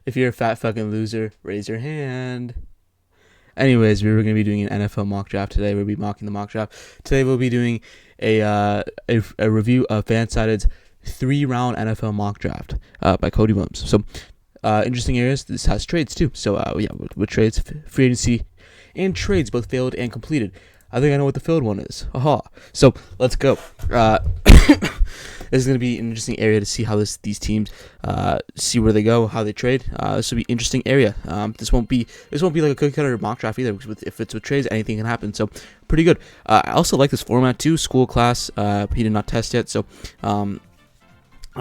If you're a fat fucking loser, raise your hand. Anyways, we were going to be doing an NFL mock draft today. We'll be mocking the mock draft. Today we'll be doing a review of Fansided's 3-round NFL mock draft by Cody Williams. So, interesting areas. This has trades too. So, with trades, free agency, and trades, both failed and completed. I think I know what the failed one is. Aha. So, let's go. This is going to be an interesting area to see how these teams see where they go, how they trade. This will be an interesting area. This won't be like a cookie cutter mock draft either. Because if it's with trades, anything can happen. So pretty good. I also like this format too. School class. He did not test yet, so I'm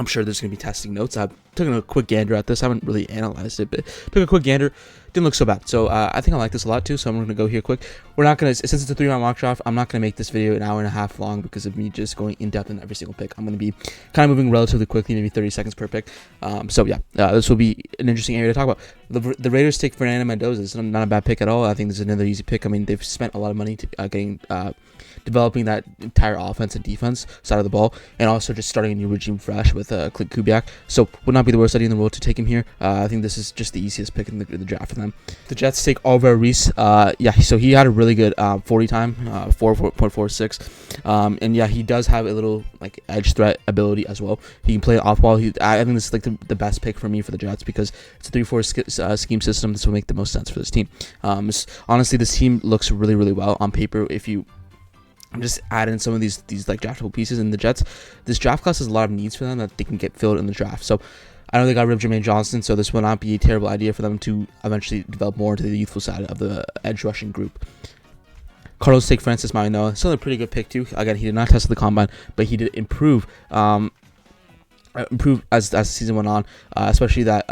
sure there's going to be testing notes. I've taken a quick gander at this. I haven't really analyzed it, but took a quick gander. Didn't look so bad. So I think I like this a lot too. So I'm going to go here quick. We're not going to, since it's a 3-round mock draft, I'm not going to make this video an hour and a half long because of me just going in depth in every single pick. I'm going to be kind of moving relatively quickly, maybe 30 seconds per pick. This will be an interesting area to talk about. The Raiders take Fernando Mendoza. It's not a bad pick at all. I think this is another easy pick. I mean, they've spent a lot of money developing that entire offense and defense side of the ball, and also just starting a new regime fresh with Clint Kubiak. So would not be the worst idea in the world to take him here. I think this is just the easiest pick in the draft for them. The Jets take Alvaro Reese. So he had a really good 40 time, 4.46. And yeah, he does have a little like edge threat ability as well. He can play off ball. I think this is like the best pick for me for the Jets because it's a 3-4 scheme system. This will make the most sense for this team. Honestly, this team looks really, really well on paper. If you just add in some of these like draftable pieces in the Jets, this draft class has a lot of needs for them that they can get filled in the draft. So I know they got rid of Jermaine Johnson, so this will not be a terrible idea for them to eventually develop more into the youthful side of the edge rushing group. Cardinals take Francis Mariano. Still a pretty good pick too. Again, he did not test the combine, but he did improve. Improved as the season went on, especially that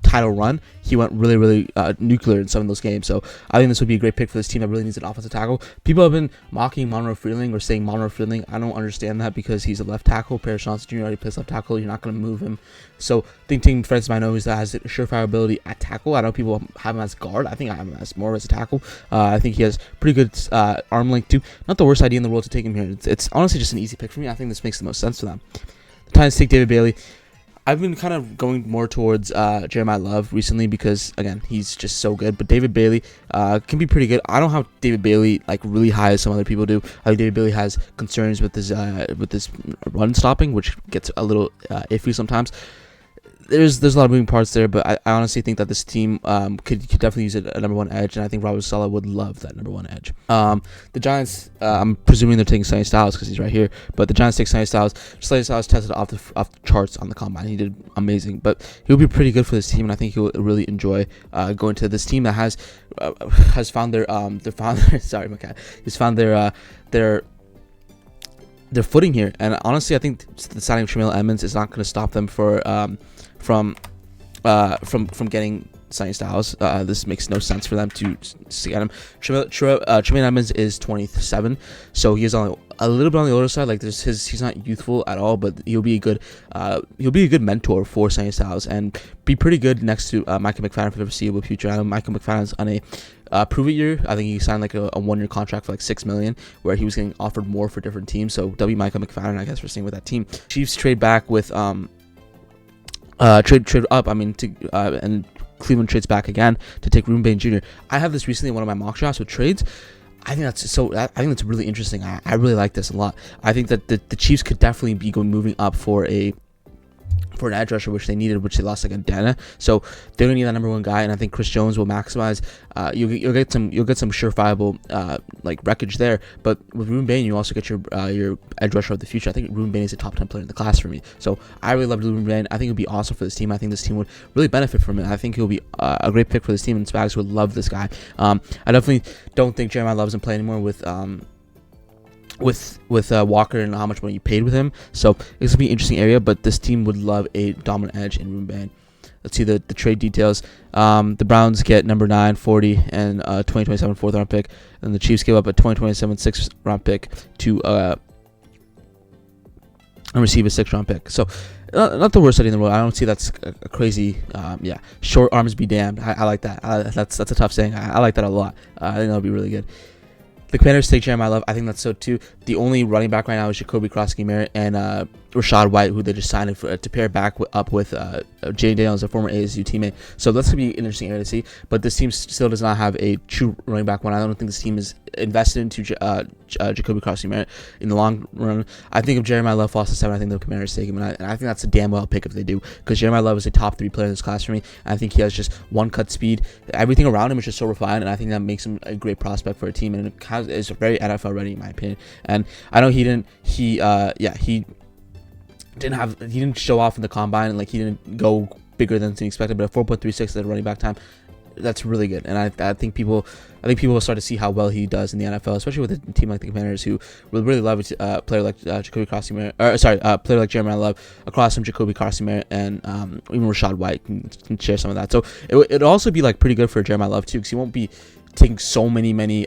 title run. He went really nuclear in some of those games. So I think this would be a great pick for this team that really needs an offensive tackle. People have been mocking Monroe Freeling or saying Monroe Freeling. I don't understand that because he's a left tackle. Paris Johnson Jr. already plays left tackle. You're not going to move him. So thinking Francis Mariano is that has a surefire ability at tackle. I know people have him as guard. I think I have him as more as a tackle. I think he has pretty good arm length too. Not the worst idea in the world to take him here. It's honestly just an easy pick for me. I think this makes the most sense for them. The Titans take David Bailey. I've been kind of going more towards Jeremiah Love recently because, again, he's just so good. But David Bailey can be pretty good. I don't have David Bailey like really high as some other people do. I think David Bailey has concerns with this run stopping, which gets a little iffy sometimes. There's a lot of moving parts there, but I honestly think that this team could definitely use a number one edge, and I think Robert Saleh would love that number one edge. The Giants, I'm presuming they're taking Sonny Styles because he's right here, but the Giants take Sonny Styles. Sonny Styles tested off the charts on the combine. He did amazing, but he'll be pretty good for this team, and I think he'll really enjoy going to this team that has found their founder. Sorry, my cat. He's found their footing here, and honestly, I think the signing of Tremaine Edmonds is not going to stop them from getting Sonny Styles. This makes no sense for them to get him. Tremaine Edmonds is 27, so he is a little bit on the older side. Like he's not youthful at all, but he'll be a good mentor for Sonny Styles and be pretty good next to Micah McFadden for the foreseeable future. I know Micah McFadden's on a prove it year. I think he signed like a 1-year contract for like $6 million, where he was getting offered more for different teams. So Micah McFadden, I guess we're seeing with that team. Chiefs trade back with trade up. I mean, and Cleveland trades back again to take Ruben Bain Jr. I have this recently in one of my mock drafts with trades. I think that's really interesting. I really like this a lot. I think that the Chiefs could definitely be moving up for an edge rusher, which they needed, which they lost like a Dana. So they're gonna need that number one guy, and I think Chris Jones will maximize. You'll get some surefiable like wreckage there. But with Ruben Bain, you also get your edge rusher of the future. I think Ruben Bain is a top 10 player in the class for me. So I really love Ruben Bain. I think it would be awesome for this team. I think this team would really benefit from it. I think he'll be a great pick for this team, and Spags would love this guy. I definitely don't think Jeremiah Love doesn't play anymore with Walker and how much money you paid with him. So it's gonna be an interesting area, but this team would love a dominant edge in Ruben Bain. Let's see the trade details. The Browns get number 9, 40, and 2027 4th round pick, and the Chiefs give up a 2027 6th round pick to receive a 6th round pick. So not the worst idea in the world. I don't see that's a crazy. Short arms be damned. I like that. That's a tough saying. I like that a lot. I think that'll be really good. The Commanders take Jeremiah Love. I think that's so too. The only running back right now is Jacoby Krosky Merritt, and Rashad White, who they just signed to pair up with Jay Daniels, a former ASU teammate. So that's going to be an interesting area to see. But this team still does not have a true running back one. I don't think this team is invested into Jacoby Cross-Merritt in the long run. I think if Jeremiah Love falls to 7, I think the Commanders take him. And I think that's a damn well pick if they do, because Jeremiah Love is a top 3 player in this class for me. And I think he has just one cut speed. Everything around him is just so refined, and I think that makes him a great prospect for a team. And it is very NFL ready, in my opinion. And I know he didn't show off in the combine, and like he didn't go bigger than expected, but a 4.36 at running back time, that's really good. And I think people will start to see how well he does in the NFL, especially with a team like the Commanders, who will really love a player like Jacoby Cross-Merritt, player like Jeremiah Love across from Jacoby Cross-Merritt, and even Rashad White can share some of that. So it'll also be like pretty good for Jeremiah Love too, because he won't be taking so many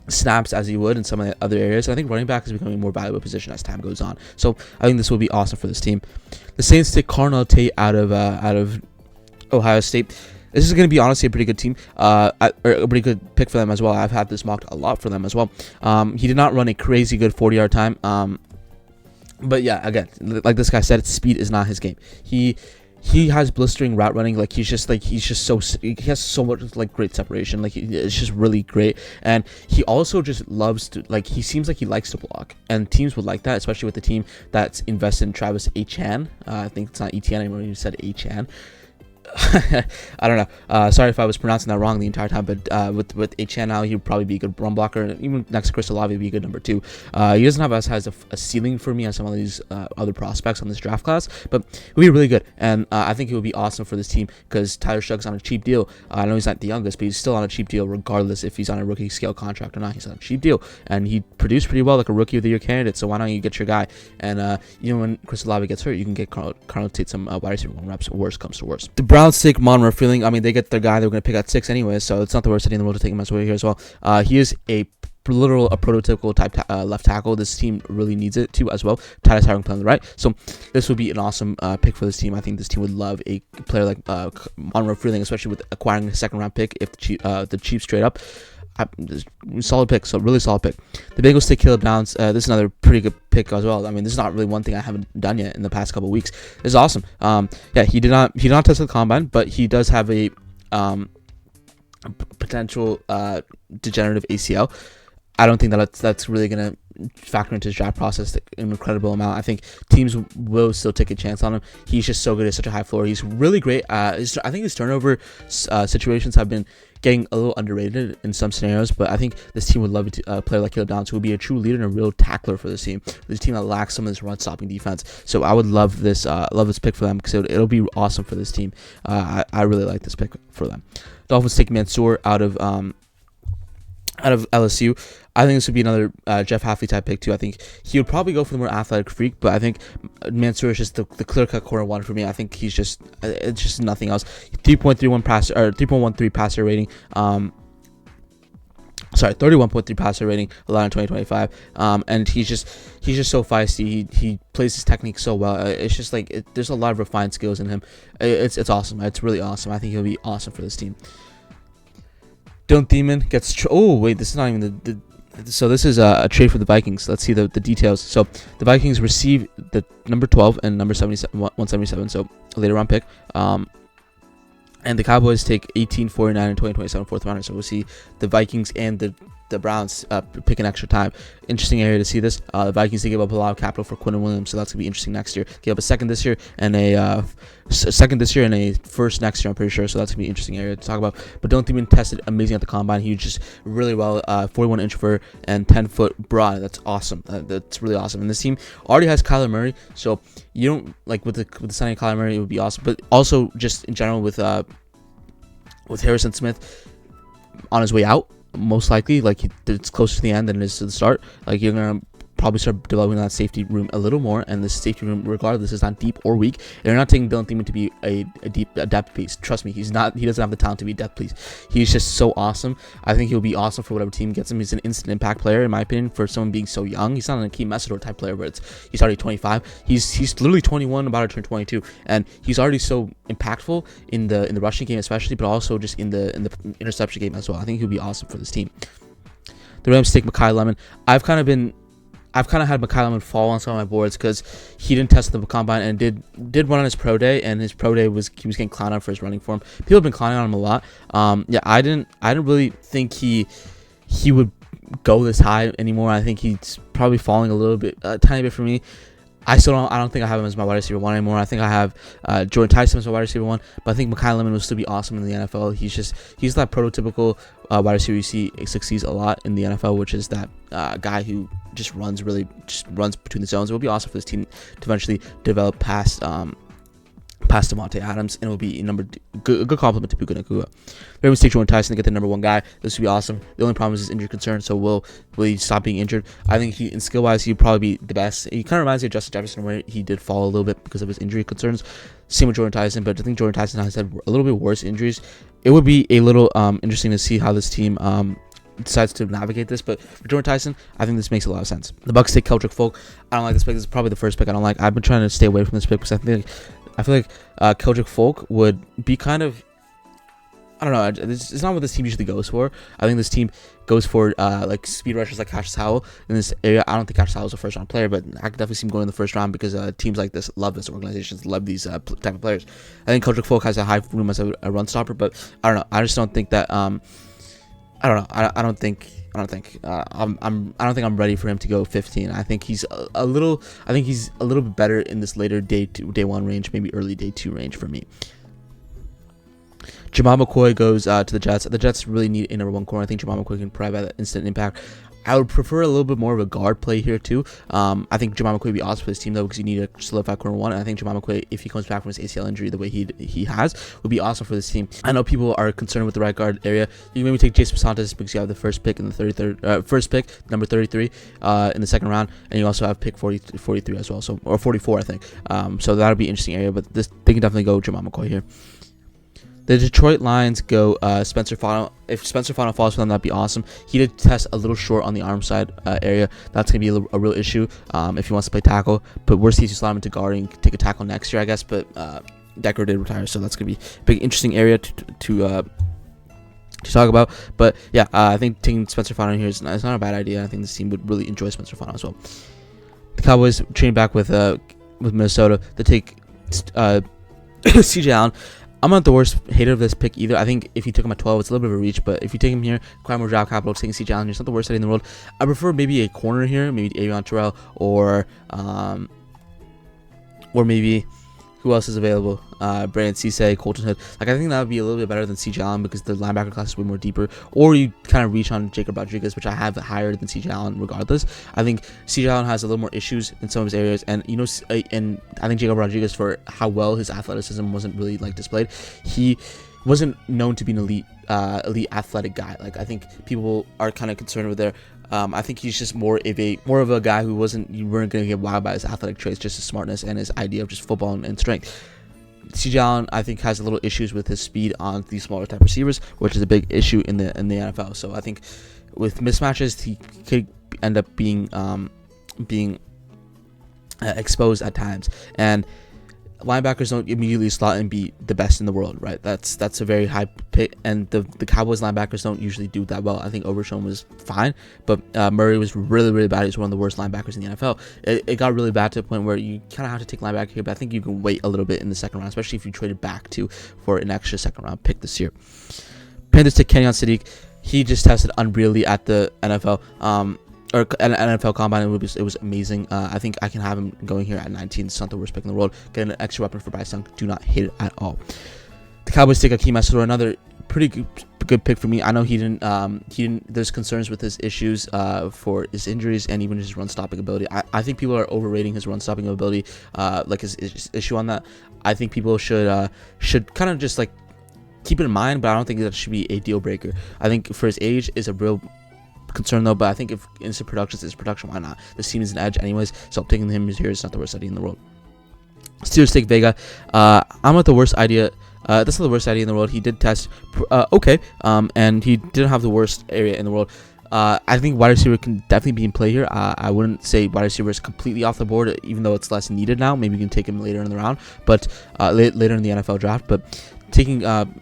snaps as he would in some of the other areas. I think running back is becoming a more valuable position as time goes on. So I think this will be awesome for this team. The Saints take Carnell Tate out of Ohio State. This is going to be honestly a pretty good team, or a pretty good pick for them as well. I've had this mocked a lot for them as well. He did not run a crazy good 40-yard time, but yeah, again, like this guy said, speed is not his game. He has blistering route running. Like he has so much like great separation. Like it's just really great. And he also just loves to, like, he seems like he likes to block, and teams would like that, especially with the team that's invested in Travis Etienne. I think it's not Etienne anymore. You said Etienne. I don't know. Sorry if I was pronouncing that wrong the entire time, but with Etienne now, he would probably be a good run blocker, and even next to Chris Olave, he'd be a good number 2. He doesn't have a ceiling for me on some of these other prospects on this draft class, but he'll be really good, and I think he would be awesome for this team, because Tyler Shuck's on a cheap deal. I know he's not the youngest, but he's still on a cheap deal regardless if he's on a rookie scale contract or not. He's on a cheap deal, and he produced pretty well, like a rookie of the year candidate. So why don't you get your guy? And even when Chris Olave gets hurt, you can get Carnell Tate some wide receiver 1 reps. Worst comes to worst. The Browns take Monroe Freeling. I mean, they get their guy they were going to pick at 6 anyway, so it's not the worst idea in the world to take him as well here as well. He is a prototypical type left tackle. This team really needs it too as well. Titus Hiring plan on the right, so this would be an awesome pick for this team. I think this team would love a player like Monroe Freeling, especially with acquiring a 2nd round pick if the Chiefs trade up. Solid pick, so really solid pick. The Bengals take Caleb Downs. This is another pretty good pick as well. I mean, this is not really one thing I haven't done yet in the past couple of weeks. This is awesome. Yeah, he did not test the combine, but he does have a potential degenerative ACL. I don't think that's really gonna factor into his draft process an incredible amount. I think teams will still take a chance on him. He's just so good at such a high floor. He's really great. I think his turnover situations have been getting a little underrated in some scenarios, but I think this team would love a player like Caleb Downs, who would be a true leader and a real tackler for this team. This team that lacks some of this run-stopping defense. So I would love this pick for them, because it'll be awesome for this team. I really like this pick for them. Dolphins take Mansour out of LSU. I think this would be another Jeff Hafley type pick too. I think he would probably go for the more athletic freak, but I think Mansour is just the clear-cut corner 1 for me. I think he's just it's just nothing else. 3.13 passer rating. 31.3 passer rating, allowed in 2025. And he's just so feisty. He plays his technique so well. It's just like there's a lot of refined skills in him. It's awesome. It's really awesome. I think he'll be awesome for this team. Dylan Thiemann gets this is not even so this is a trade for the Vikings. Let's see the details. So the Vikings receive the number 12 and number 177, so a later round pick. And the Cowboys take 18, 49, and 2027 4th rounder. So we'll see the Vikings and the Browns pick an extra time. Interesting area to see this. The Vikings, they give up a lot of capital for Quinnen Williams, so that's gonna be interesting next year. Give up a second this year and a first next year, I'm pretty sure. So that's gonna be an interesting area to talk about. But Dylan Thiemann tested amazing at the combine. He was just really well. 41-inch for and 10-foot broad. That's awesome. That's really awesome. And this team already has Kyler Murray, so you don't like with the signing of Kyler Murray, it would be awesome. But also just in general with Harrison Smith on his way out. Most likely, like it's closer to the end than it is to the start. Like you're gonna probably start developing that safety room a little more, and this safety room, regardless, is not deep or weak. And you're not taking Dylan Thiemann to be a depth piece. Trust me, he's not. He doesn't have the talent to be a depth piece. He's just so awesome. I think he'll be awesome for whatever team gets him. He's an instant impact player, in my opinion, for someone being so young. He's not an Akeem Messidor type player where he's already 25. He's literally 21, about to turn 22, and he's already so impactful in the rushing game, especially, but also just in the interception game as well. I think he'll be awesome for this team. The Rams take Mekhi Lemon. I've kind of been I've kind of had Mekhi Lemon fall on some of my boards because he didn't test the combine and did run on his pro day, and his pro day he was getting clowned on for his running form. People have been clowning on him a lot. Yeah, I didn't really think he would go this high anymore. I think he's probably falling a little bit, a tiny bit for me. I don't think I have him as my wide receiver 1 anymore. I think I have Jordan Tyson as my wide receiver 1, but I think Mekhi Lemon will still be awesome in the NFL. He's that prototypical wide receiver you see succeeds a lot in the NFL, which is that guy who just runs between the zones. It will be awesome for this team to eventually develop past Devontae Adams, and it will be a good compliment to Puka Nacua. Ravens take Jordan Tyson to get the number 1 guy. This would be awesome. The only problem is his injury concern, so will he stop being injured? I think in skill-wise, he'd probably be the best. He kind of reminds me of Justin Jefferson, where he did fall a little bit because of his injury concerns. Same with Jordan Tyson, but I think Jordan Tyson has had a little bit worse injuries. It would be a little interesting to see how this team decides to navigate this, but for Jordan Tyson, I think this makes a lot of sense. The Bucks take Keldrick Folk. I don't like this pick. This is probably the first pick I don't like. I've been trying to stay away from this pick because I feel like Keldrick Folk would be kind of, I don't know, it's not what this team usually goes for. I think this team goes for like speed rushers like Cassius Howell in this area. I don't think Cassius Howell is a first round player, but I could definitely see him going in the first round because teams like this love this. Organizations love these type of players. I think Keldrick Folk has a high room as a run stopper, but I don't know. I just don't think that. I don't know. I don't think I'm ready for him to go 15. I think he's a little bit better in this later day 1 range, maybe early day 2 range for me. Jamal McCoy goes to the Jets. The Jets really need a number 1 corner. I think Jamal McCoy can provide that instant impact. I would prefer a little bit more of a guard play here too. I think Jamal McCoy would be awesome for this team though, because you need a solidified corner 1. And I think Jamal McCoy, if he comes back from his ACL injury the way he has, would be awesome for this team. I know people are concerned with the right guard area. You can maybe take Jason Santos because you have the first pick in the 33rd, first pick, number 33, in the second round, and you also have pick 43 as well, so, or 44 I think. So that'll be an interesting area, but they can definitely go Jamal McCoy here. The Detroit Lions go Spencer Fano. If Spencer Fano falls for them, that'd be awesome. He did test a little short on the arm side area. That's going to be a real issue if he wants to play tackle. But worst case, you slot him into guard and take a tackle next year, I guess. But Decker did retire, so that's going to be a big, interesting area to talk about. But yeah, I think taking Spencer Fano here is not a bad idea. I think this team would really enjoy Spencer Fano as well. The Cowboys training back with Minnesota to take CJ Allen. I'm not the worst hater of this pick either. I think if you took him at 12, it's a little bit of a reach, but if you take him here, acquire more draft capital, taking C. Allen here, it's not the worst idea in the world. I prefer maybe a corner here, maybe Avion Terrell, or maybe who else is available? Brandon Cisse, Colton Hood. Like, I think that would be a little bit better than C.J. Allen because the linebacker class is way more deeper. Or you kind of reach on Jacob Rodriguez, which I have higher than C.J. Allen regardless. I think C.J. Allen has a little more issues in some of his areas, and and I think Jacob Rodriguez, for how well his athleticism wasn't really displayed, he wasn't known to be an elite athletic guy. Like, I think people are kind of concerned with their. I think he's just more of a guy who you weren't going to get wowed by his athletic traits, just his smartness and his idea of just football and strength. C.J. Allen, I think, has a little issues with his speed on these smaller type receivers, which is a big issue in the NFL. So I think with mismatches, he could end up being exposed at times, and linebackers don't immediately slot and be the best in the world, right? That's a very high pick, and the Cowboys linebackers don't usually do that well. I think Overshown was fine, but Murray was really, really bad. He was one of the worst linebackers in the NFL. It got really bad to the point where you kind of have to take linebacker here, but I think you can wait a little bit in the second round, especially if you traded back for an extra second round pick this year. Panthers take Kenyon Sadiq. He just tested unreally at the NFL. Or an NFL combine, it was amazing. I think I can have him going here at 19. It's not the worst pick in the world. Getting an extra weapon for Bryce Young, do not hate it at all. The Cowboys take Akeem Esther, another pretty good pick for me. I know he didn't. There's concerns with his issues for his injuries and even his run stopping ability. I think people are overrating his run stopping ability, like his issue on that. I think people should kind of just keep it in mind, but I don't think that should be a deal breaker. I think for his age is a real concern though, but I think if instant production is production, why not? This team is an edge anyways, so taking him here is not the worst idea in the world. Steelers take Vega. I'm not the worst idea. That's not the worst idea in the world. He did test okay, and he didn't have the worst area in the world. I think wide receiver can definitely be in play here. I wouldn't say wide receiver is completely off the board, even though it's less needed now. Maybe you can take him later in the round, but later in the NFL draft. But taking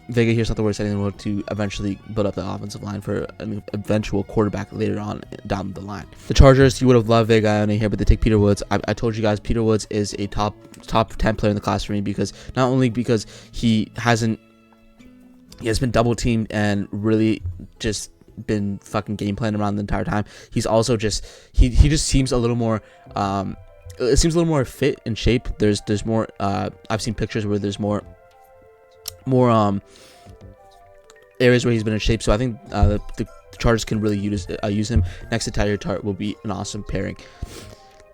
Vega here is not the worst idea in the world to eventually build up the offensive line for an eventual quarterback later on down the line. The Chargers, you would have loved Vega on here, but they take Peter Woods. I told you guys Peter Woods is a top 10 player in the class for me, because not only because he has been double teamed and really just been fucking game planning around the entire time. He's also just he just seems a little more it seems a little more fit in shape. There's more I've seen pictures where there's more areas where he's been in shape, so I think the Chargers can really use him next to Tyler Tart. Will be an awesome pairing.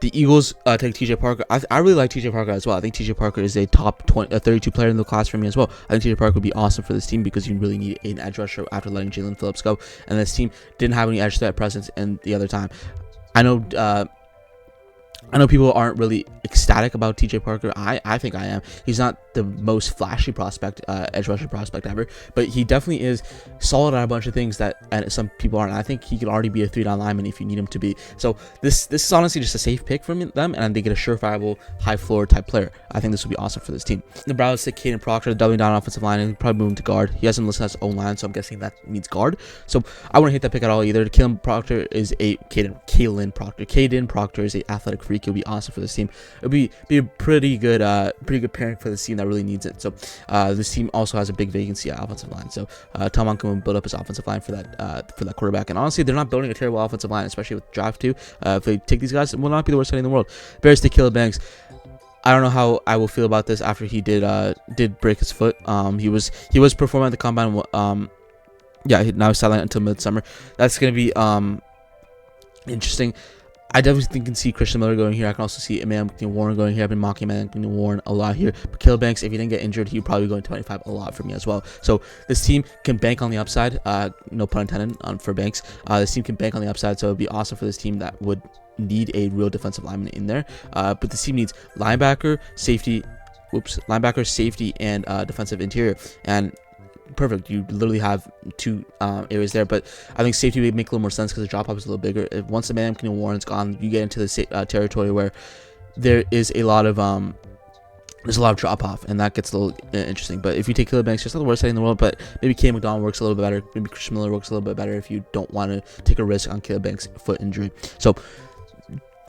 The Eagles take TJ Parker. I really like TJ Parker as well. I think TJ Parker is a top 32 player in the class for me as well. I think TJ Parker would be awesome for this team, because you really need an edge rusher after letting Jalen Phillips go, and this team didn't have any edge threat presence in the other time. I know people aren't really ecstatic about TJ Parker. I think I am. He's not the most flashy prospect, edge rusher prospect ever, but he definitely is solid at a bunch of things that some people aren't. I think he could already be a 3-down lineman if you need him to be. So this is honestly just a safe pick from them, and they get a surefire, high floor type player. I think this would be awesome for this team. The Browns take Caden Proctor, doubling down on offensive line, and probably move him to guard. He hasn't listed as own line, so I'm guessing that means guard. So I wouldn't hate that pick at all either. Caden Proctor is Caden Proctor is a athletic freak. It would be awesome for this team. It would be a pretty good pairing for this team that really needs it. So this team also has a big vacancy at offensive line. So Tom Monken will build up his offensive line for that quarterback. And honestly, they're not building a terrible offensive line, especially with draft 2. If they take these guys, it will not be the worst thing in the world. Bears take Caleb Banks. I don't know how I will feel about this after he did break his foot. He was performing at the combine. Now he's sidelined until midsummer. That's gonna be interesting. I definitely can see Christian Miller going here. I can also see Emmanuel Warren going here. I've been mocking Emmanuel Warren a lot here. But Caleb Banks, if he didn't get injured, he would probably go in 25 a lot for me as well. So this team can bank on the upside. No pun intended for Banks. This team can bank on the upside, so it would be awesome for this team that would need a real defensive lineman in there. But this team needs linebacker, safety, and defensive interior. And perfect, you literally have 2 areas there, but I think safety would make a little more sense because the drop off is a little bigger. Once the Emmanuel Warren's gone, you get into the territory where there is a lot of drop off, and that gets a little interesting. But if you take Caleb Banks, just not the worst thing in the world, but maybe K. McDonald works a little bit better. Maybe Christian Miller works a little bit better if you don't want to take a risk on Caleb Banks' foot injury. So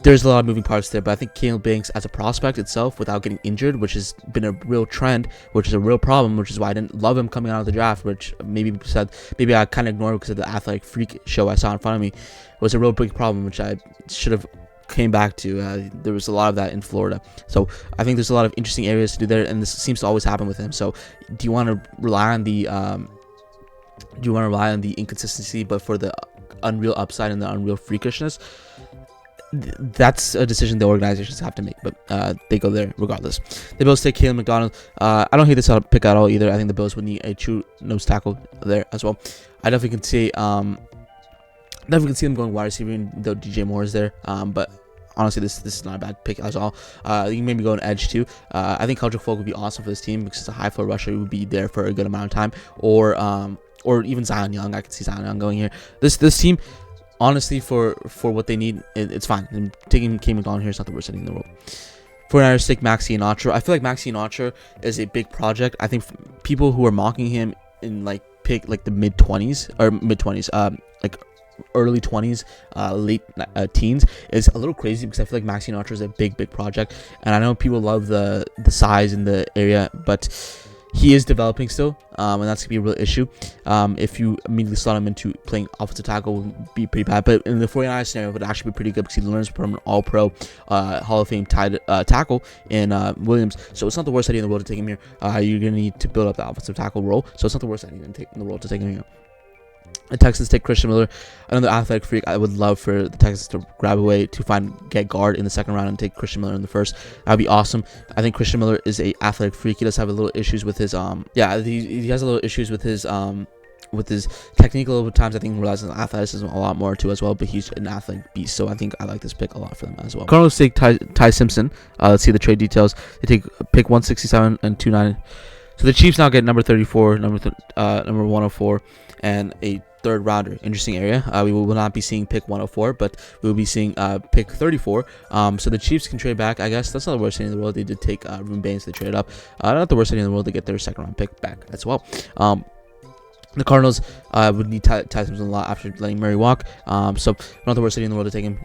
there's a lot of moving parts there, but I think Caleb Banks as a prospect itself, without getting injured, which has been a real trend, which is a real problem, which is why I didn't love him coming out of the draft, which maybe I kind of ignored because of the athletic freak show I saw in front of me, was a real big problem, which I should have came back to. There was a lot of that in Florida. So I think there's a lot of interesting areas to do there, and this seems to always happen with him. So do you want to rely on the inconsistency, but for the unreal upside and the unreal freakishness? That's a decision the organizations have to make, but they go there regardless. The Bills take Caleb McDonald. I don't hate this pick at all either. I think the Bills would need a true nose tackle there as well. I definitely can see them going wide receiver, even though DJ Moore is there. But honestly, this is not a bad pick at all. You can maybe go an edge too. I think Keldrick Folk would be awesome for this team because it's a high floor rusher who would be there for a good amount of time, or even Zion Young. I could see Zion Young going here. This team, honestly, for what they need, it's fine. And taking K. McDonald here is not the worst thing in the world. 49ers take Maxi Sinatra. I feel like Maxi Sinatra is a big project. I think people who are mocking him in pick the mid-20s, like early 20s, late teens, is a little crazy because I feel like Maxi Sinatra is a big project. And I know people love the size in the area, but he is developing still, and that's gonna be a real issue. If you immediately slot him into playing offensive tackle, would be pretty bad. But in the 49ers scenario, it would actually be pretty good because he learns from an All-Pro, Hall of Fame tackle in Williams. So it's not the worst idea in the world to take him here. You're gonna need to build up the offensive tackle role, so it's not the worst idea in the world to take him here. The Texans take Christian Miller, another athletic freak. I would love for the Texans to grab away to get guard in the second round and take Christian Miller in the first. That would be awesome. I think Christian Miller is a athletic freak. He does have a little issues with his he has a little issues with his technique a little bit times. I think he relies on athleticism a lot more too as well, but he's an athletic beast, so I think I like this pick a lot for them as well. Cardinals take Ty Simpson. Let's see the trade details. They take pick 167 and 29. So the Chiefs now get number 34, number 104, and a third rounder. Interesting area. We will not be seeing pick 104, but we will be seeing pick 34. So the Chiefs can trade back. I guess that's not the worst thing in the world. They did take Ruben Baines. They traded up. Not the worst thing in the world to get their second round pick back as well. The Cardinals would need Ty Simpson a lot after letting Murray walk. So not the worst city in the world to take him.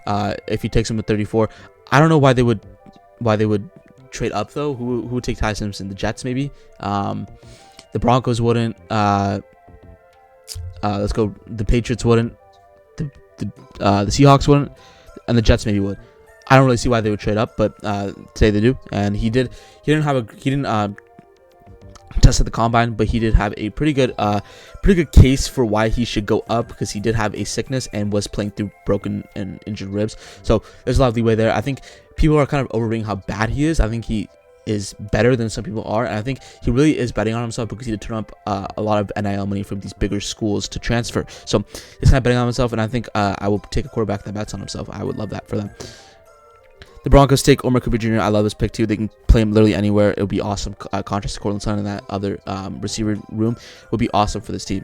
If he takes him with 34, I don't know why they would trade up though. Who would take Ty Simpson? The Jets maybe. The Broncos wouldn't. Let's go. The Patriots wouldn't. The Seahawks wouldn't, and the Jets maybe would. I don't really see why they would trade up, but today they do, and he didn't test at the combine, but he did have a pretty good case for why he should go up, because he did have a sickness and was playing through broken and injured ribs. So there's a lot of leeway there. I think people are kind of overrating how bad he is. I think he is better than some people are, and I think he really is betting on himself because he did turn up a lot of NIL money from these bigger schools to transfer. So he's kind of betting on himself, and I think I will take a quarterback that bets on himself. I would love that for them. The Broncos take Omar Cooper Jr. I love this pick too. They can play him literally anywhere. It would be awesome. Contrast to Cortland Sutton in that other receiver room would be awesome for this team.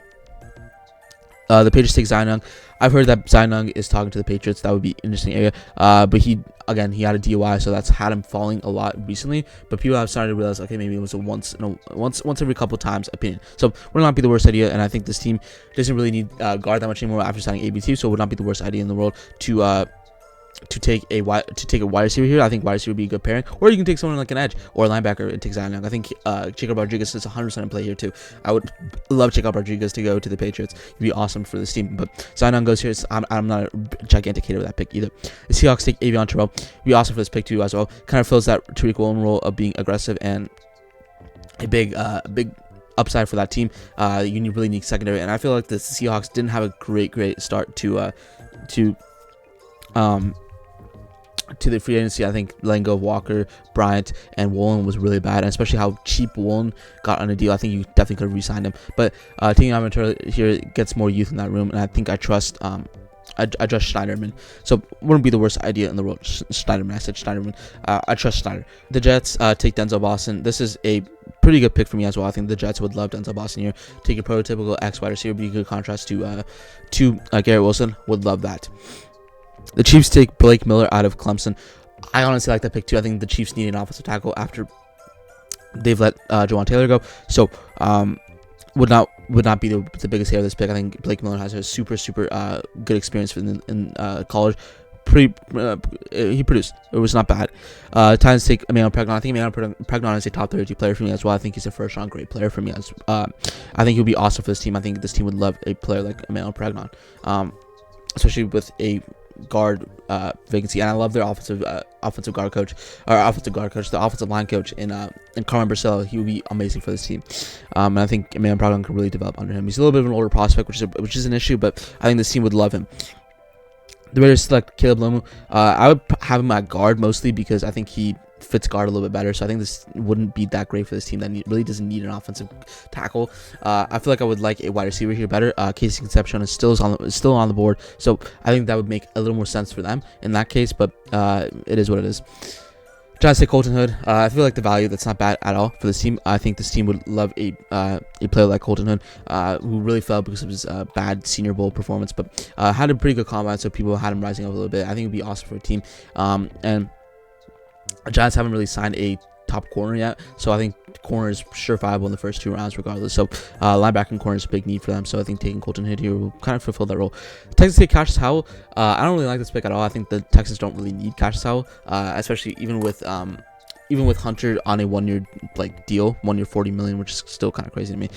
The Patriots take Zion Young. I've heard that Zion Young is talking to the Patriots. That would be an interesting area. But he had a DUI, so that's had him falling a lot recently. But people have started to realize, okay, maybe it was a once every couple times opinion. So would not be the worst idea. And I think this team doesn't really need guard that much anymore after signing ABT. So it would not be the worst idea in the world to take a wide receiver here. I think wide receiver would be a good pairing, or you can take someone like an edge or a linebacker and take Zion Young. I think Jacob Rodriguez is 100% in play here too. I would love Jacob Rodriguez to go to the Patriots. It'd be awesome for this team. But Zion Young goes here. I'm not a gigantic hater of that pick either. The Seahawks take Avion Terrell. It'd be awesome for this pick too as well. Kind of fills that Tariq Woolen role of being aggressive and a big upside for that team. You really need secondary, and I feel like the Seahawks didn't have a great start to the free agency. I think letting go of Walker, Bryant, and Woolen was really bad, and especially how cheap Woolen got on a deal. I think you definitely could have re-signed him. But taking Amateur here gets more youth in that room, and I think I trust Schneiderman. So wouldn't be the worst idea in the world. Schneiderman. I said Schneiderman. I trust Schneider. The Jets take Denzel Boston. This is a pretty good pick for me as well. I think the Jets would love Denzel Boston here. Take a prototypical X wide receiver, be a good contrast to Garrett Wilson. Would love that. The Chiefs take Blake Miller out of Clemson. I honestly like that pick too. I think the Chiefs need an offensive tackle after they've let Jawan Taylor go. So would not be the biggest hair of this pick. I think Blake Miller has a super good experience in college. He produced. It was not bad. Titans take Emmanuel Pregnon. I think Emmanuel Pregnon is a top 32 player for me as well. I think he's a first round great player for me. I think he'll be awesome for this team. I think this team would love a player like Emmanuel Pregnon, especially with a guard vacancy. And I love their offensive line coach, the offensive line coach in Carmen Barcelo. He would be amazing for this team. And I think Emmanuel Pregnon can really develop under him. He's a little bit of an older prospect, which is an issue, but I think this team would love him. The Raiders select Caleb Lomu. I would have him at guard mostly because I think he fits guard a little bit better. So I think this wouldn't be that great for this team that really doesn't need an offensive tackle. I feel like I would like a wide receiver here better. Casey Concepcion is still on the board, so I think that would make a little more sense for them in that case. But it is what it is. Giants take Colton Hood. I feel like the value, that's not bad at all for this team. I think this team would love a player like Colton Hood, who really fell because of his bad Senior Bowl performance, but had a pretty good combine, so people had him rising up a little bit. I think it would be awesome for a team. And the Giants haven't really signed a top corner yet, so I think corner is surefire in the first 2 rounds regardless. So linebacker and corner is a big need for them, so I think taking Colton Hood here will kind of fulfill that role. Texans take Cassius Howell. I don't really like this pick at all. I think the Texans don't really need Cassius Howell, especially even with Hunter on a 1 year deal, 1 year $40 million, which is still kind of crazy to me,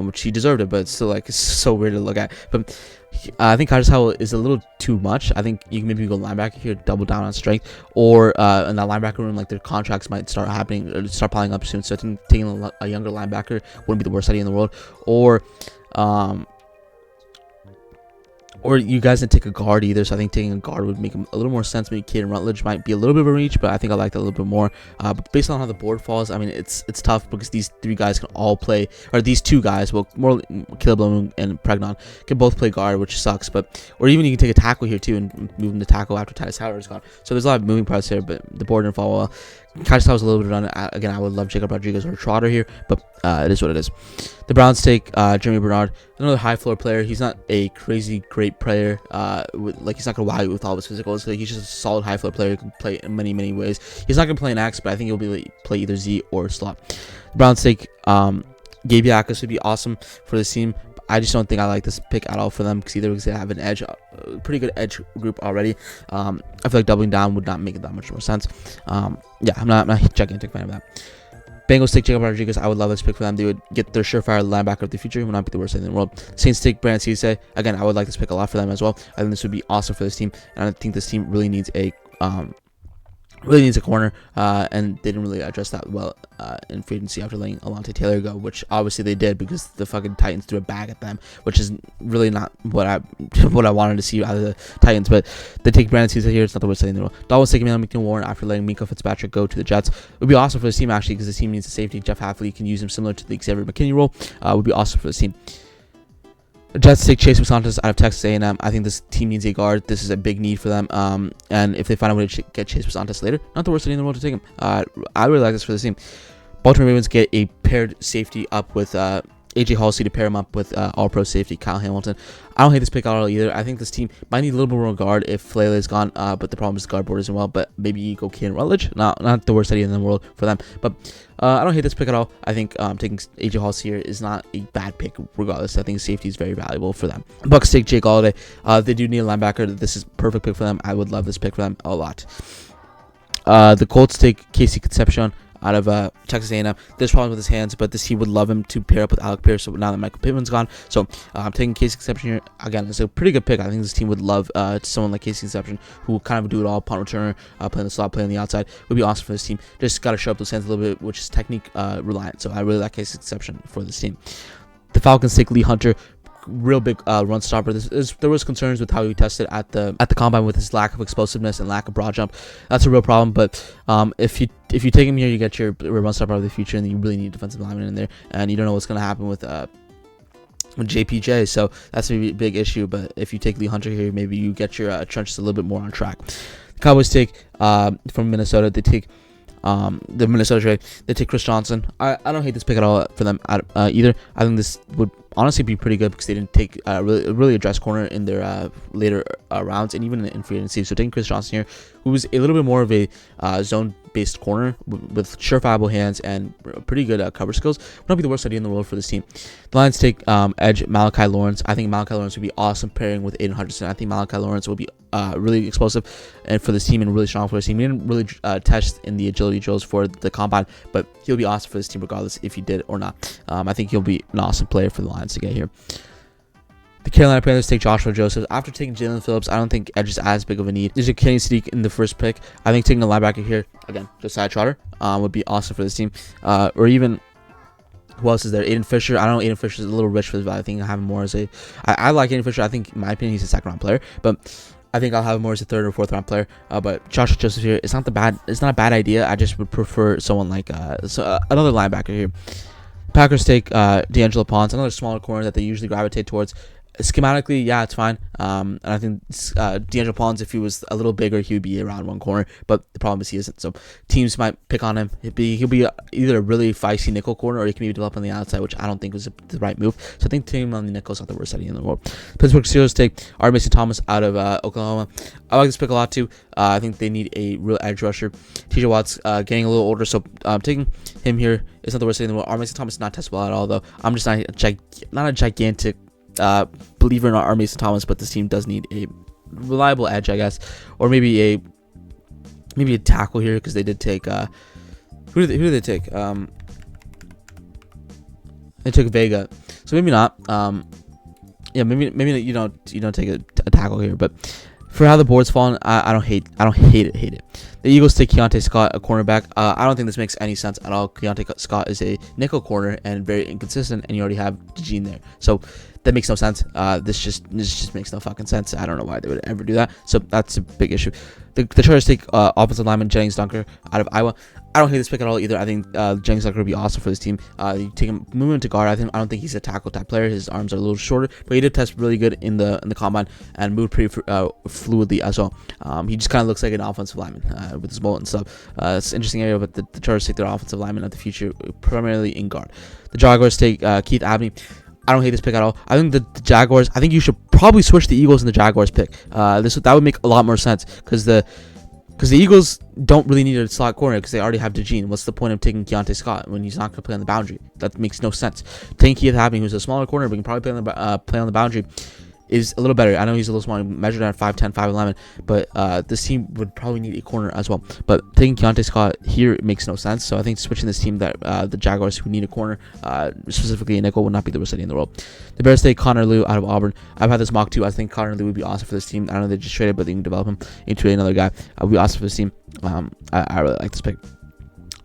which he deserved it, but it's still it's so weird to look at. But I think Cassius Howell is a little too much. I think you can maybe go linebacker here, double down on strength, or in that linebacker room, their contracts might start piling up soon. So I think taking a younger linebacker wouldn't be the worst idea in the world. Or you guys didn't take a guard either, so I think taking a guard would make a little more sense. Maybe Caden Rutledge might be a little bit of a reach, but I think I like that a little bit more. But based on how the board falls, I mean, it's tough because these 3 guys can all play, or these 2 guys, well, more Caleb Lomu and Pregnon, can both play guard, which sucks. Or even you can take a tackle here too and move him to tackle after Titus Howard is gone. So there's a lot of moving parts here, but the board didn't fall well. Kind of was a little bit on it. Again, I would love Jacob Rodriguez or Trotter here, but it is what it is. The Browns take Jeremy Bernard, another high floor player. He's not a crazy great player. He's not gonna wow you with all his physicals. He's just a solid high floor player. He can play in many ways. He's not gonna play an X, but I think he'll play either Z or slot. The Browns take Gabe Yakus would be awesome for this team. I just don't think I like this pick at all for them because they have an edge, a pretty good edge group already. I feel like doubling down would not make it that much more sense. Yeah, I'm not a gigantic fan of that. Bengals take Jacob Rodriguez. I would love this pick for them. They would get their surefire linebacker of the future. He would not be the worst thing in the world. Saints take Brandon Cisse. Again, I would like this pick a lot for them as well. I think this would be awesome for this team, and I think this team really needs a corner, and they didn't really address that well in free agency after letting Alontae Taylor go, which obviously they did because the fucking Titans threw a bag at them, which is really not what I wanted to see out of the Titans. But they take Brandon Cisse here. It's not the worst thing in the world. Dolphins take Emmanuel McNeil-Warren after letting Minka Fitzpatrick go to the Jets. It would be awesome for this team actually because the team needs a safety. Jeff Hafley can use him similar to the Xavier McKinney role. Would be awesome for this team. The Jets take Chase Santos out of Texas A&M. I think this team needs a guard. This is a big need for them. And if they find a way to get Chase Santos later, not the worst idea in the world to take him. I really like this for the team. Baltimore Ravens get a paired safety up with AJ Halsey to pair him up with All-Pro safety Kyle Hamilton. I don't hate this pick at all either. I think this team might need a little bit more guard if Flale is gone, but the problem is the guard board isn't well. But maybe you go Keenan Rutledge. Not the worst idea in the world for them. But I don't hate this pick at all. I think taking AJ Halsey here is not a bad pick regardless. I think safety is very valuable for them. Bucks take Jake Galladay. They do need a linebacker. This is a perfect pick for them. I would love this pick for them a lot. The Colts take Casey Concepcion out of Texas A&M. There's problems with his hands, but this team would love him to pair up with Alec Pierce. So now that Michael Pittman's gone, so I'm taking Casey Concepcion here. Again, it's a pretty good pick. I think this team would love someone like Casey Concepcion who will kind of do it all: punt returner, playing the slot, playing the outside. Would be awesome for this team. Just got to show up those hands a little bit, which is technique reliant. So I really like Casey Concepcion for this team. The Falcons take Lee Hunter. Real big run stopper. There was concerns with how he tested at the combine with his lack of explosiveness and lack of broad jump. That's a real problem. But if you take him here, you get your run stopper of the future, and you really need defensive lineman in there, and you don't know what's going to happen with JPJ. So that's maybe a big issue. But if you take Lee Hunter here, maybe you get your trenches a little bit more on track. The Cowboys take from Minnesota. They take the Minnesota trade. They take Chris Johnson. I don't hate this pick at all for them either. I think this would honestly be pretty good because they didn't take really address corner in their later rounds and even in free agency. So taking Chris Johnson here, who's a little bit more of a zone-based corner with surefire hands and pretty good cover skills, would not be the worst idea in the world for this team. The Lions take edge Malachi Lawrence. I think Malachi Lawrence would be awesome pairing with Aiden Hutchinson. I think Malachi Lawrence will be really explosive and for this team and really strong for this team. He didn't really test in the agility drills for the combine, but he'll be awesome for this team regardless if he did or not. I think he'll be an awesome player for the Lions to get here. The Carolina Panthers take Joshua Joseph. After taking Jalen Phillips, I don't think edge is as big of a need. There's a Kenny Sneak in the first pick. I think taking a linebacker here, again, Josiah Trotter, would be awesome for this team. Or even, who else is there? Aiden Fisher. I don't know, Aiden Fisher is a little rich for this, but I think I have him more as I like Aiden Fisher. I think, in my opinion, he's a second round player, but I think I'll have him more as a third or fourth round player. But Joshua Joseph here, it's not a bad idea. I just would prefer someone like another linebacker here. Packers take D'Angelo Ponce, another smaller corner that they usually gravitate towards. Schematically, yeah, it's fine. And I think D'Angelo Ponce, if he was a little bigger, he would be around one corner. But the problem is he isn't. So teams might pick on him. He'll be either a really feisty nickel corner or he can be developed on the outside, which I don't think was the right move. So I think taking him on the nickel is not the worst idea in the world. Pittsburgh Steelers take R. Mason Thomas out of Oklahoma. I like this pick a lot too. I think they need a real edge rusher. TJ Watt's getting a little older, so taking him here is not the worst thing in the world. R. Mason Thomas is not testable at all, though. I'm just not a gigantic believer in R. Mason Thomas, but this team does need a reliable edge, I guess, or maybe a tackle here because they did take who did they take? They took Vega, so maybe not. Yeah, maybe you don't take a tackle here, but for how the board's fallen, I don't hate it. The Eagles take Keontae Scott, a cornerback. I don't think this makes any sense at all. Keontae Scott is a nickel corner and very inconsistent, and you already have DeJean there, so that makes no sense. This just makes no fucking sense. I don't know why they would ever do that. So that's a big issue. The Chargers take offensive lineman Jennings Dunker out of Iowa. I don't hate this pick at all either. I think Jennings Tucker would be awesome for this team. You take him, move him to guard. I don't think he's a tackle type player. His arms are a little shorter, but he did test really good in the combine and moved pretty fluidly as well. He just kind of looks like an offensive lineman with his mullet and stuff. It's an interesting area, but the Chargers take their offensive lineman of the future primarily in guard. The Jaguars take Keith Abney. I don't hate this pick at all. I think the Jaguars. I think you should probably switch the Eagles and the Jaguars pick. That would make a lot more sense because the Eagles don't really need a slot corner because they already have DeJean. What's the point of taking Keontae Scott when he's not going to play on the boundary? That makes no sense. Taking Keith Abney, who's a smaller corner, but can probably play on the boundary, is a little better. I know he's a little small, measured at 5'10", 5'11", but this team would probably need a corner as well. But taking Keontae Scott here makes no sense. So I think switching this team, that the Jaguars, who need a corner, specifically a nickel, would not be the worst idea in the world. The Bears take Connor Lew out of Auburn. I've had this mock too. I think Connor Lew would be awesome for this team. I don't know, they just traded, but they can develop him into another guy. Would be awesome for this team. I really like this pick.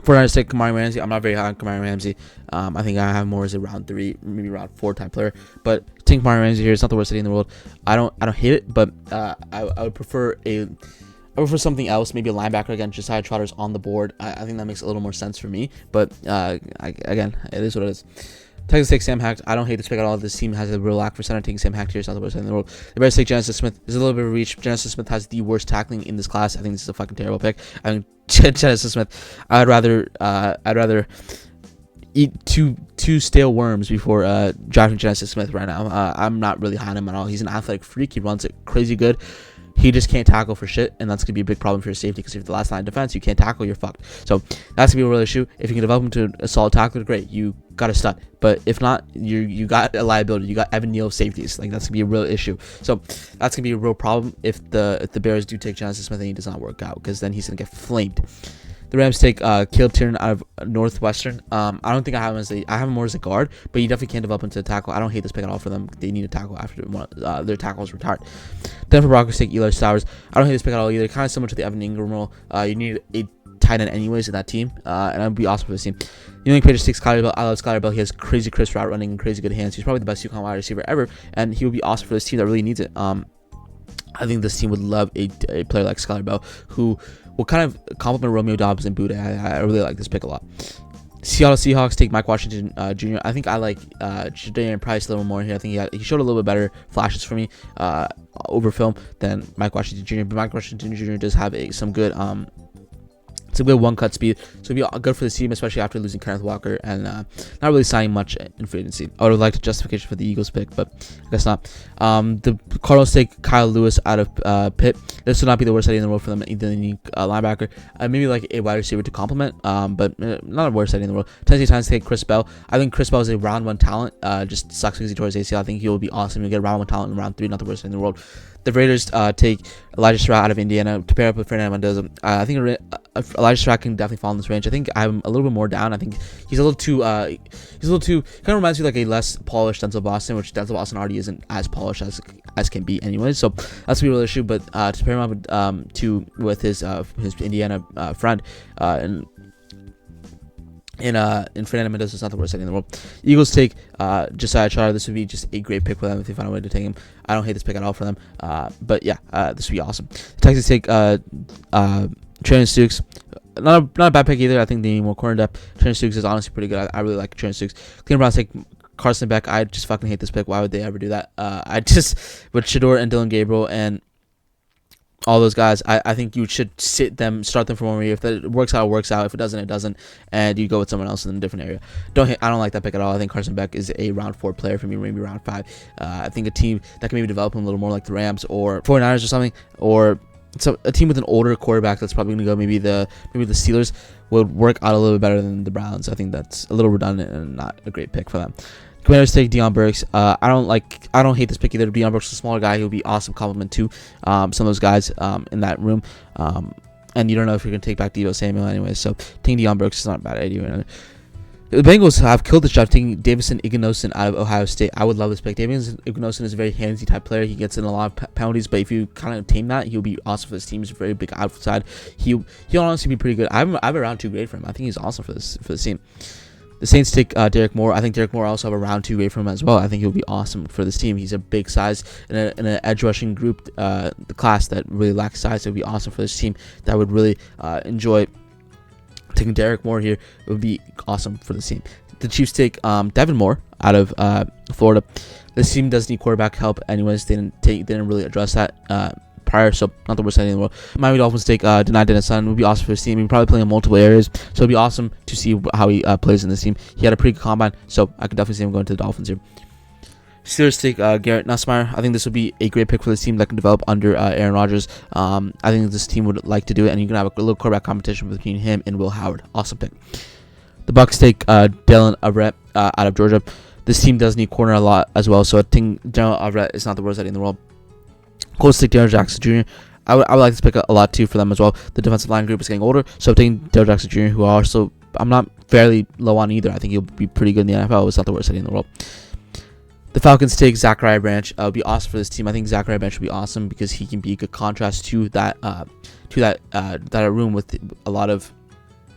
49ers take Kamari Ramsey. I'm not very high on Kamari Ramsey. I think I have more as a round 3, maybe round 4 type player. But taking Kamari Ramsey here, it's not the worst idea in the world. I don't hate it, but I would prefer something else, maybe a linebacker again. Josiah Trotter's on the board. I think that makes a little more sense for me. But again, it is what it is. Texans take Sam Hack. I don't hate this pick at all. This team has a real lack for center. Taking Sam Hack here is not the worst thing in the world. The Bears take Genesis Smith. There's a little bit of reach. Genesis Smith has the worst tackling in this class. I think this is a fucking terrible pick. I mean, Genesis Smith. I'd rather eat two stale worms before drafting Genesis Smith right now. I'm not really high on him at all. He's an athletic freak. He runs it crazy good. He just can't tackle for shit, and that's going to be a big problem for your safety, because if you're the last line of defense, you can't tackle, you're fucked. So that's going to be a real issue. If you can develop him to a solid tackler, great. You got a stud. But if not, you got a liability. You got Evan Neal safeties. Like, that's going to be a real issue. So that's going to be a real problem if the Bears do take Genesis Smith and he does not work out, because then he's going to get flamed. The Rams take Caleb Tiernan out of Northwestern. I don't think I have him I have him more as a guard, but you definitely can't develop into a tackle. I don't hate this pick at all for them. They need a tackle after their tackle is retired. Denver Broncos take Eli Stowers. I don't hate this pick at all either. Kind of similar to the Evan Ingram role. You need a tight end anyways in that team, and that would be awesome for this team. New England Patriots takes Skyler Bell. I love Skyler Bell. He has crazy crisp route running and crazy good hands. He's probably the best UConn wide receiver ever, and he would be awesome for this team that really needs it. I think this team would love a player like Skyler Bell, who will kind of complement Romeo Doubs and Buda. I really like this pick a lot. Seattle Seahawks take Mike Washington Jr. I think I like Jadarian Price a little more here. I think he showed a little bit better flashes for me over film than Mike Washington Jr. But Mike Washington Jr. does have some good one-cut speed, so it'd be good for the team, especially after losing Kenneth Walker and not really signing much in free agency. I would have liked a justification for the Eagles pick, but I guess not. The Cardinals take Kyle Lewis out of Pitt. This would not be the worst idea in the world for them. Either they need a linebacker, maybe like a wide receiver to complement, but not a worst idea in the world. Tennessee Titans take Chris Bell. I think Chris Bell is a round 1 talent. Just sucks because he tore his ACL. I think he will be awesome. You'll get round 1 talent in round 3. Not the worst idea in the world. The Raiders take Elijah Surratt out of Indiana to pair up with Fernando Mendoza. I think Elijah Surratt can definitely fall in this range. I think I'm a little bit more down. I think he's a little too kind of reminds me like a less polished Denzel Boston, which Denzel Boston already isn't as polished as can be anyway. So that's gonna be a real issue. But to pair him up with his Indiana friend in Fernando Mendoza is not the worst idea in the world. Eagles take Josiah Trotter. This would be just a great pick for them if they find a way to take him. I don't hate this pick at all for them. But yeah, this would be awesome. The Texans take Trent Stukes. Not a bad pick either. I think they need more corner depth. Trent Stukes is honestly pretty good. I really like Trent Stukes. Cleveland Browns take Carson Beck. I just fucking hate this pick. Why would they ever do that? With Shador and Dylan Gabriel and all those guys, I think you should start them for 1 more year. If that works out, it works out. If it doesn't, it doesn't. And you go with someone else in a different area. I don't like that pick at all. I think Carson Beck is a round 4 player for me, maybe round 5. I think a team that can maybe develop him a little more like the Rams or 49ers or something, or a team with an older quarterback that's probably going to go maybe the Steelers would work out a little bit better than the Browns. I think that's a little redundant and not a great pick for them. Commanders take Deion Burks. I don't hate this pick either. Deion Burks is a smaller guy. He'll be awesome complement to some of those guys in that room. And you don't know if you're going to take back Deebo Samuel anyway. So taking Deion Burks is not a bad idea. The Bengals have killed this draft taking Davison Ignosin out of Ohio State. I would love this pick. Davison Ignosin is a very handsy type player. He gets in a lot of penalties, but if you kind of tame that, he'll be awesome for this team. He's a very big outside. He'll honestly be pretty good. I have a round 2 grade for him. I think he's awesome for this team. The Saints take Derek Moore. I think Derek Moore also have a round 2 grade from him as well. I think he'll be awesome for this team. He's a big size in an edge rushing group, the class that really lacks size. It would be awesome for this team that would really enjoy Taking Derek Moore here would be awesome for the team. The Chiefs take Devin Moore out of Florida. This team does need quarterback help anyways. They didn't really address that prior, so not the worst idea in the world. Miami Dolphins take Denai Denison. Would be awesome for his team. He'd probably play in multiple areas, so it'd be awesome to see how he plays in this team. He had a pretty good combine, so I could definitely see him going to the Dolphins here. Steelers take Garrett Nussmeier. I think this would be a great pick for this team that can develop under Aaron Rodgers. I think this team would like to do it, and you can have a little quarterback competition between him and Will Howard. Awesome pick. The Bucks take Dylan Everett out of Georgia. This team does need corner a lot as well, so I think Dylan Everett is not the worst idea in the world. Colts take Darrell Jackson Jr. I would like this pick a lot too for them as well. The defensive line group is getting older, so I'm taking Darrell Jackson Jr., who also I'm not fairly low on either. I think he'll be pretty good in the NFL. It's not the worst idea in the world. The Falcons take Zachariah Branch. It would be awesome for this team. I think Zachariah Branch would be awesome because he can be a good contrast to that room with a lot of.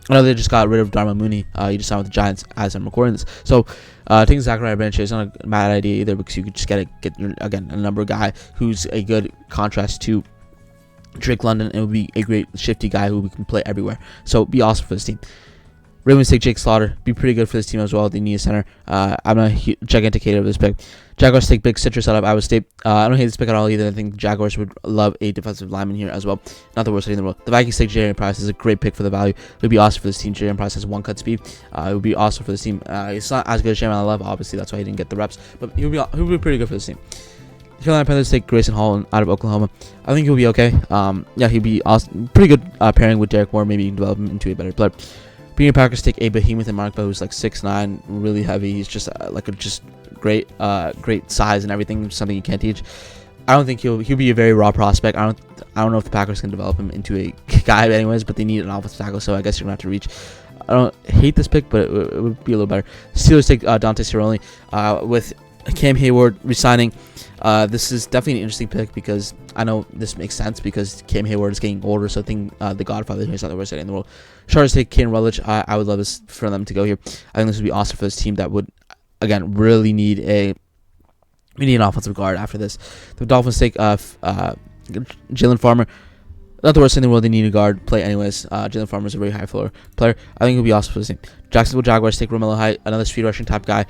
I know they just got rid of Darnell Mooney. He just signed with the Giants as I'm recording this. So taking Zachariah Branch is not a bad idea either because you could just get again a number guy who's a good contrast to Drake London. It would be a great shifty guy who can play everywhere. So it'd be awesome for this team. Ravens take Jake Slaughter. Be pretty good for this team as well. They need a center. I'm a gigantic hater of this pick. Jaguars take Big Citrus out of Iowa State. I don't hate this pick at all either. I think the Jaguars would love a defensive lineman here as well. Not the worst idea in the world. The Vikings take Jarian Price. This is a great pick for the value. It would be awesome for this team. Jarian Price has one cut speed. It would be awesome for this team. It's not as good as Jarian Love, obviously. That's why he didn't get the reps. But he would be pretty good for this team. The Carolina Panthers take Grayson Hall out of Oklahoma. I think he'll be okay. He'll be awesome. Pretty good pairing with Derek Moore. Maybe you can develop him into a better player. Green Bay Packers take a behemoth in Mark Bo, who's like 6'9", really heavy. He's just great size and everything. Something you can't teach. I don't think he'll be a very raw prospect. I don't know if the Packers can develop him into a guy anyways, but they need an offensive tackle, so I guess you're gonna have to reach. I don't hate this pick, but it would be a little better. Steelers take Dante Cerrone with Cam Hayward resigning. This is definitely an interesting pick because I know this makes sense because Cam Hayward is getting older, so I think the Godfather here is not the worst idea in the world. Chargers take Caden Rutledge. I would love this for them to go here. I think this would be awesome for this team that would, again, really need an offensive guard after this. The Dolphins take Jalen Farmer. Not the worst thing in the world. They need a guard play anyways. Jalen Farmer is a very high floor player. I think it would be awesome for the team. Jacksonville Jaguars take Romello Height, another speed rushing type guy.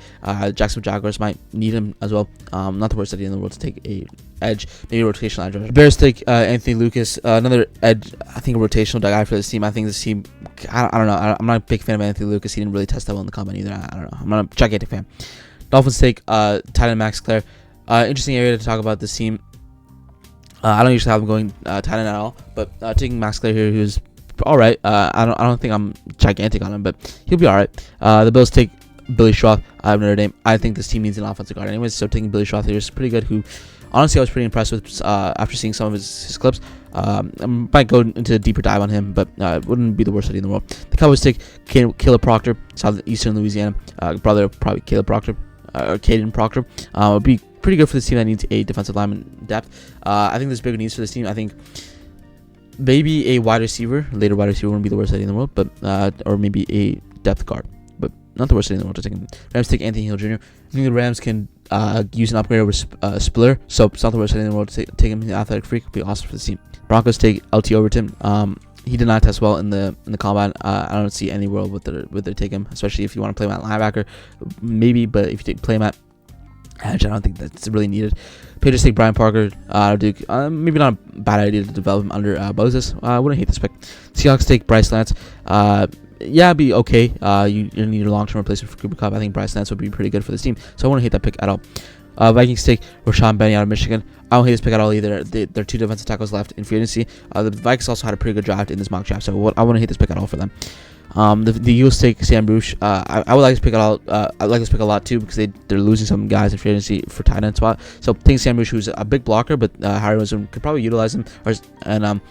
Jacksonville Jaguars might need him as well. Not the worst idea in the world to take a edge, maybe a rotational edge rusher. Bears take Anthony Lucas, another edge. I think a rotational guy for this team. I think this team. I don't know. I'm not a big fan of Anthony Lucas. He didn't really test that well in the combine either. I don't know. I'm not a gigantic fan. Dolphins take tight end Max Clare. Interesting area to talk about this team. I don't usually have him going tight end at all, but taking Max Clare here, who's all right. I don't think I'm gigantic on him, but he'll be all right. The Bills take Billy Schroth out of Notre Dame. I think this team needs an offensive guard anyways, so taking Billy Schroth here is pretty good. Who, honestly, I was pretty impressed with after seeing some of his clips. I might go into a deeper dive on him, but it wouldn't be the worst idea in the world. The Cowboys take Caleb Proctor, Southeastern Louisiana, brother of probably Caleb Proctor, or Caden Proctor. Would be pretty good for this team that needs a defensive lineman depth. I think there's bigger needs for this team. I think maybe a wide receiver, later wide receiver wouldn't be the worst idea in the world, but or maybe a depth guard, but not the worst idea in the world to take him. Rams take Anthony Hill Jr. I think the Rams can use an upgrade over Spiller, so it's not the worst idea in the world to take him. The athletic freak would be awesome for the team. Broncos take LT Overton. He did not test well in the combine. I don't see any world with their take him, especially if you want to play him at linebacker, maybe. But if you play him at edge, I don't think that's really needed. Patriots take Brian Parker out of Duke. Maybe not a bad idea to develop him under Moses. I wouldn't hate this pick. Seahawks take Bryce Lance. It'd be okay. You need a long-term replacement for Cooper Kupp. I think Bryce Lance would be pretty good for this team, so I wouldn't hate that pick at all. Vikings take Rashawn Benny out of Michigan. I don't hate this pick at all either. There are two defensive tackles left in free agency. The Vikings also had a pretty good draft in this mock draft, so I wouldn't hate this pick at all for them. The Eagles take Sam Bruce. I would like this pick at all. I like this pick a lot too because they're losing some guys in free agency for tight end spot. So taking Sam Bruce, who's a big blocker, but Harry Wilson could probably utilize him and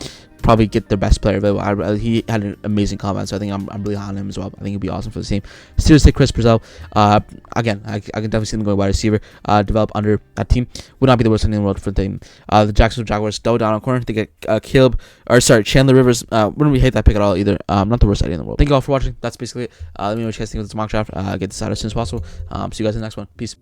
probably get their best player available. He had an amazing combine, so I think I'm really high on him as well. I think it'd be awesome for the team. Steelers take Chris Brazil. Again, I can definitely see them going wide receiver. Develop under that team would not be the worst thing in the world for the team. The Jacksonville Jaguars double down on corner. They get Chandler Rivers. Wouldn't really hate that pick at all either. Not the worst idea in the world. Thank you all for watching. That's basically it. Let me know what you guys think of this mock draft. Get this out as soon as possible. See you guys in the next one. Peace.